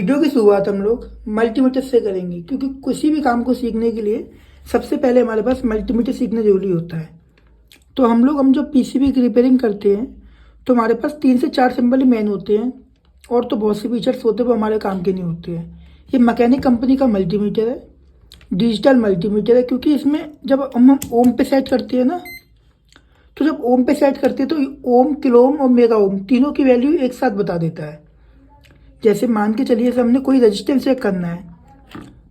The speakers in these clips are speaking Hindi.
वीडियो की शुरुआत हम लोग मल्टीमीटर से करेंगे क्योंकि किसी भी काम को सीखने के लिए सबसे पहले हमारे पास मल्टीमीटर सीखना जरूरी होता है। तो हम जब पीसीबी की रिपेयरिंग करते हैं तो हमारे पास 3 से 4 सिंबल ही मेन होते हैं और तो बहुत से फीचर्स होते हैं वो हमारे काम के नहीं होते हैं। ये मैकेनिक कंपनी का मल्टीमीटर है, डिजिटल मल्टीमीटर है, क्योंकि इसमें जब हम ओम पे सेट करते हैं ना, तो जब ओम पे सेट करते हैं तो ओम, किलो ओम और मेगा ओम तीनों की वैल्यू एक साथ बता देता है। जैसे मान के चलिए हमने कोई रजिस्टेंस चेक करना है,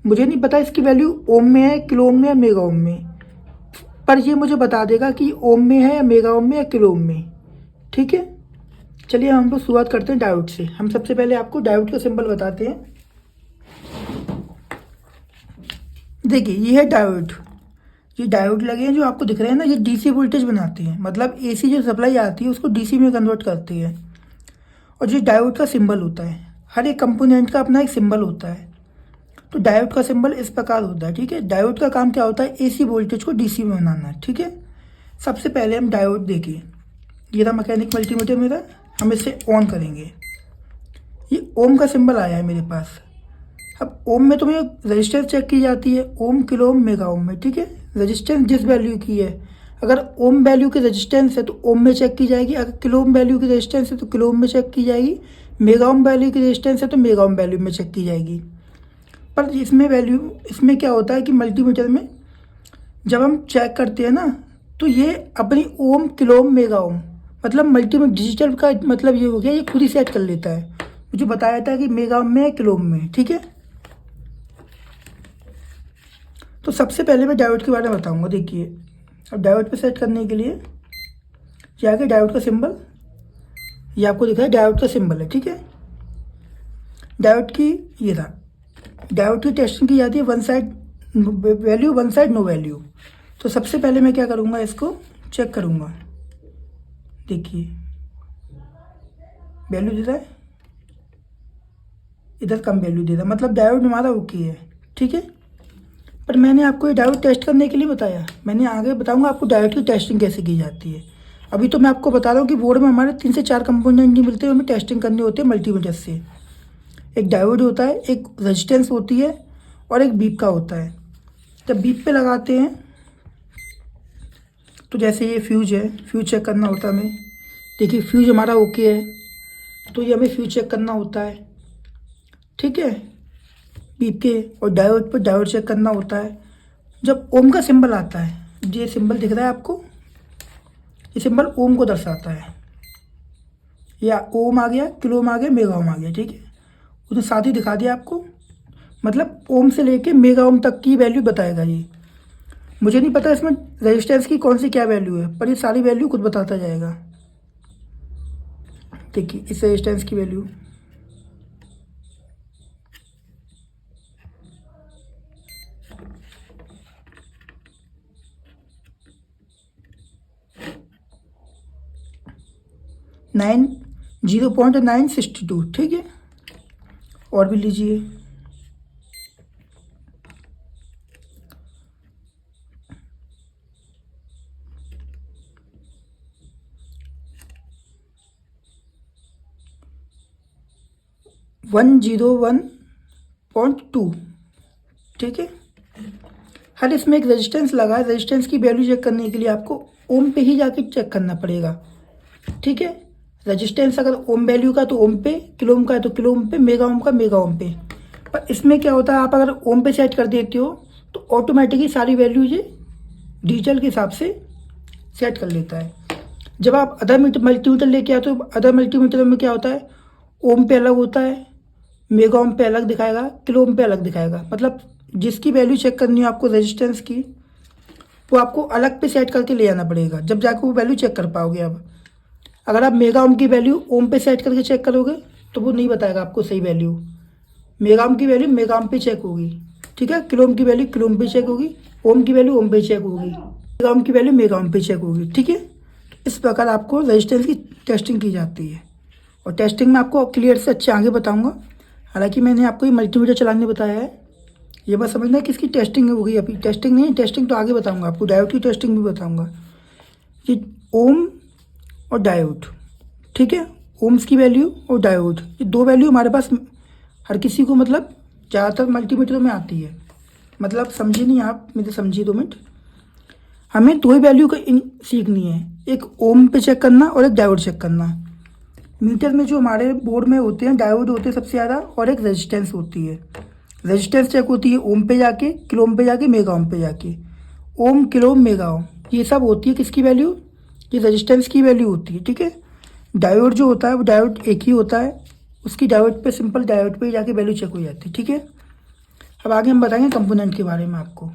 मुझे नहीं पता इसकी वैल्यू ओम में है, किलो ओम में है, मेगा ओम में, पर ये मुझे बता देगा कि ओम में है या मेगा ओम में या किलो ओम में। ठीक है, चलिए हम लोग शुरुआत करते हैं डायोड से। हम सबसे पहले आपको डायोड का सिंबल बताते हैं। देखिए ये है डायोड, ये डायोड लगे हैं जो आपको दिख रहे हैं ना, ये डीसी वोल्टेज बनाते हैं, मतलब एसी जो सप्लाई आती है उसको डीसी में कन्वर्ट करते हैं। और जो डायोड का सिंबल होता है, हर एक कंपोनेंट का अपना एक सिंबल होता है। तो डायोड का सिंबल इस प्रकार होता है। ठीक है, डायोड का काम क्या होता है, एसी वोल्टेज को डीसी में बनाना। ठीक है, सबसे पहले हम डायोड देखिए, ये रहा मैकेनिक मल्टीमीटर मेरा, हम इसे ऑन करेंगे। ये ओम का सिंबल आया है मेरे पास। अब ओम में तो मुझे रजिस्टेंस चेक की जाती है, ओम, किलो ओम, मेगा ओम में। ठीक है, रजिस्टेंस जिस वैल्यू की है, अगर ओम वैल्यू की रेजिस्टेंस है तो ओम में चेक की जाएगी, अगर किलो ओम वैल्यू की रेजिस्टेंस है तो किलो ओम में चेक की जाएगी, मेगा ओम वैल्यू की रेजिस्टेंस है तो मेगा ओम वैल्यू में चेक की जाएगी। पर इसमें क्या होता है कि मल्टीमीटर में जब हम चेक करते हैं ना, तो ये अपनी ओम, किलो ओम, मेगा ओम, मतलब मल्टीमीटर डिजिटल का मतलब ये हो गया, ये खुद ही सेट कर लेता है, मुझे बताया था कि मेगा ओम में है, किलो ओम में। ठीक है, तो सबसे पहले मैं डायोड के बारे में बताऊंगा। देखिए, अब डायोड पे सेट करने के लिए ये आ गया डायोड का सिंबल, ये आपको दिख रहा है डायोड का सिंबल है। ठीक है, डायोड की ये था, डायोड की टेस्टिंग की जाती है one side value, one side no value. तो सबसे पहले मैं क्या करूँगा, इसको चेक करूँगा। देखिए वैल्यू दे रहा है, इधर कम वैल्यू दे रहा है, मतलब डायोड हमारा ओके है। ठीक है, पर मैंने आपको ये डायोड टेस्ट करने के लिए बताया, मैंने आगे बताऊंगा आपको डायोड की टेस्टिंग कैसे की जाती है। अभी तो मैं आपको बता रहा हूँ कि बोर्ड में हमारे 3 से 4 कंपोनेंट नहीं मिलते, हमें टेस्टिंग करनी होती है मल्टीमीटर से। एक डायोड होता है, एक रेजिस्टेंस होती है और एक बीप का होता है। जब बीप पे लगाते हैं तो जैसे ये फ्यूज है, फ्यूज चेक करना होता है हमें। देखिए फ्यूज हमारा ओके है, तो ये हमें फ्यूज चेक करना होता है। ठीक है, बीप के और डायोड पर डायोड चेक करना होता है। जब ओम का सिंबल आता है, ये सिंबल दिख रहा है आपको, ये सिंबल ओम को दर्शाता है, या ओम आ गया, किलो ओम आ गया, मेगा ओम आ गया। ठीक है, उसने साथ ही दिखा दिया आपको, मतलब ओम से लेके मेगा ओम तक की वैल्यू बताएगा ये। मुझे नहीं पता इसमें रेजिस्टेंस की कौन सी क्या वैल्यू है, पर ये सारी वैल्यू खुद बताता जाएगा। देखिए इस रेजिस्टेंस की वैल्यू, नाइन 0.962। ठीक है, और भी लीजिए, वन 101.2। ठीक है, हर इसमें एक रेजिस्टेंस लगा है, रेजिस्टेंस की वैल्यू चेक करने के लिए आपको ओम पे ही जाके चेक करना पड़ेगा। ठीक है, रेजिस्टेंस अगर ओम वैल्यू का तो ओम पे, किलो ओम का है तो किलो ओम पे, मेगा ओम का मेगा ओम पे। पर इसमें क्या होता है, आप अगर ओम पे सेट कर देते हो तो ऑटोमेटिकली सारी वैल्यू ये डिजिटल के हिसाब से सेट कर लेता है। जब आप अदर मल्टीमीटर लेके आते हो, अदर मल्टीमीटर में क्या होता है, ओम पे अलग होता है, मेगा ओम पे अलग दिखाएगा, किलो ओम पे अलग दिखाएगा, मतलब जिसकी वैल्यू चेक करनी हो आपको रेजिस्टेंस की, वो आपको अलग पे सेट करके ले आना पड़ेगा, जब जाकर वो वैल्यू चेक कर पाओगे। अब अगर आप मेगा ओम की वैल्यू ओम पे सेट करके चेक करोगे तो वो नहीं बताएगा आपको सही वैल्यू। मेगा ओम की वैल्यू मेगा ओम पे चेक होगी। ठीक है, किलो ओम की वैल्यू किलो ओम पे चेक होगी, ओम की वैल्यू ओम पे चेक होगी, मेगा ओम की वैल्यू मेगा ओम पे चेक होगी। ठीक है, इस प्रकार आपको रेजिस्टेंस की टेस्टिंग की जाती है, और टेस्टिंग में आपको क्लियर से अच्छे आगे बताऊंगा। हालांकि मैंने आपको ये मल्टीमीटर चलाने बताया है, ये बस समझना कि इसकी टेस्टिंग होगी, अभी टेस्टिंग नहीं, टेस्टिंग तो आगे बताऊंगा आपको, डायोड की टेस्टिंग भी बताऊंगा। ये ओम और डायोड, ठीक है, ओम्स की वैल्यू और डायोड, ये दो वैल्यू हमारे पास हर किसी को मतलब ज़्यादातर मल्टीमीटर में आती है, मतलब समझी नहीं आप, मेरे समझिए 2 मिनट। हमें 2 ही वैल्यू का सीखनी है, एक ओम पे चेक करना और एक डायोड चेक करना। मीटर में जो हमारे बोर्ड में होते हैं डायोड होते हैं सबसे ज़्यादा, और एक रेजिस्टेंस होती है। रेजिस्टेंस चेक होती है ओम पे जाके, किलो ओम पे जाके, मेगा ओम पे जाके। ओम, किलो ओम, मेगा ओम, ये सब होती है किसकी वैल्यू, ये रेजिस्टेंस की वैल्यू होती है, ठीक है। डायोड जो होता है वो डायोड एक ही होता है, उसकी डायोड पे, सिंपल डायोड पे जाके वैल्यू चेक हो जाती है, ठीक है। अब आगे हम बताएंगे कंपोनेंट के बारे में आपको।